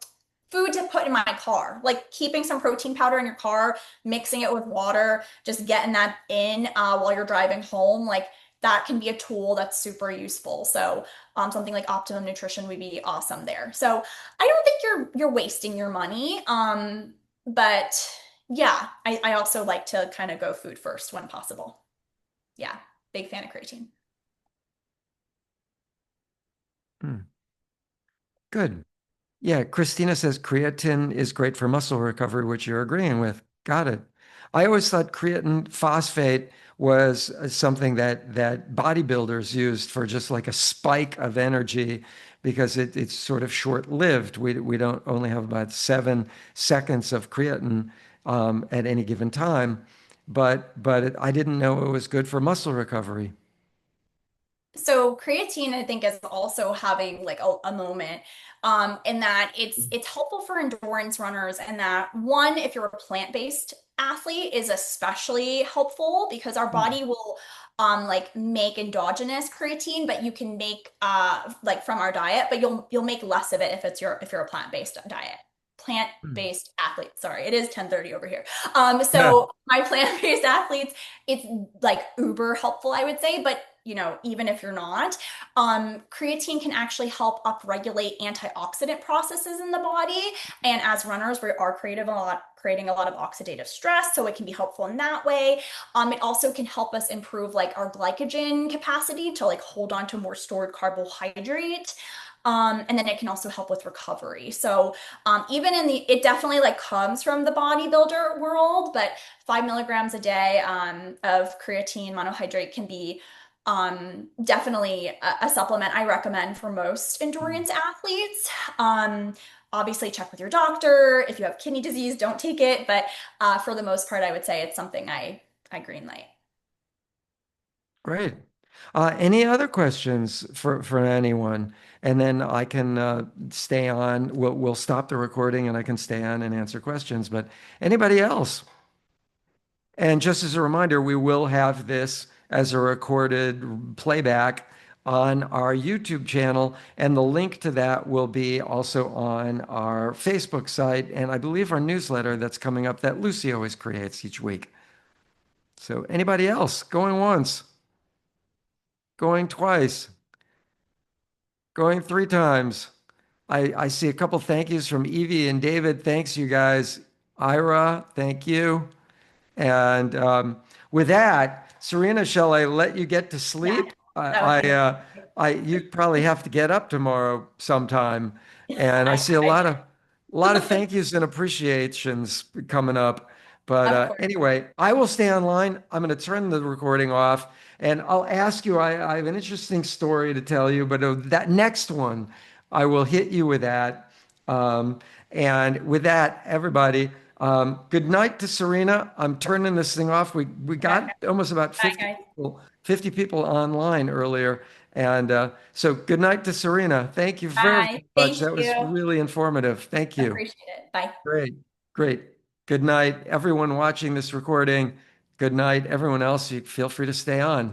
food to put in my car, like keeping some protein powder in your car, mixing it with water, just getting that in while you're driving home, like that can be a tool that's super useful. So something like Optimum Nutrition would be awesome there. So I don't think you're wasting your money. But yeah, I also like to kind of go food first when possible. Yeah, big fan of creatine. Hmm. Good. Yeah, Christina says creatine is great for muscle recovery, which you're agreeing with. Got it. I always thought creatine phosphate was something that bodybuilders used for just like a spike of energy because it's sort of short-lived. We don't only have about 7 seconds of creatine at any given time, but I didn't know it was good for muscle recovery. So creatine, I think, is also having like a moment in that it's helpful for endurance runners, and that one, if you're a plant-based athlete, is especially helpful because our body will like make endogenous creatine, but you can make like from our diet, but you'll make less of it if you're a plant-based diet. Hmm. Plant-based athlete. Sorry, it is 10:30 over here. Yeah. So my plant-based athletes, it's like uber helpful, I would say, but even if you're not, creatine can actually help upregulate antioxidant processes in the body. And as runners, we are creating a lot of oxidative stress, so it can be helpful in that way. It also can help us improve like our glycogen capacity to like hold on to more stored carbohydrate. And then it can also help with recovery. So even it definitely like comes from the bodybuilder world, but 5 milligrams a day of creatine monohydrate can be definitely a supplement I recommend for most endurance athletes. Obviously, check with your doctor. If you have kidney disease, don't take it. But for the most part, I would say it's something I green light. Great. Any other questions for anyone? And then I can stay on. We'll stop the recording and I can stay on and answer questions. But anybody else? And just as a reminder, we will have this as a recorded playback on our YouTube channel, and the link to that will be also on our Facebook site, and I believe our newsletter that's coming up that Lucy always creates each week. So anybody else going once, going twice, going 3 times? I see a couple thank yous from Evie and David. Thanks, you guys. Ira, thank you. And with that, Serena, shall I let you get to Yeah, sleep? that would be You probably have to get up tomorrow sometime, and I see I a lot of thank yous and appreciations coming up. But of course. anyway, I will stay online. I'm going to turn the recording off, and I'll ask you. I have an interesting story to tell you, but that next one, I will hit you with that. Um, and with that, everybody. Good night to Serena. I'm turning this thing off. We got Okay. almost about Bye, guys. 50 people online earlier. And so good night to Serena. Thank you very, Bye. very much. Thank That was you. really informative. Thank you. Appreciate it. Bye. Great. Great. Good night, everyone watching this recording. Good night, everyone else. You feel free to stay on.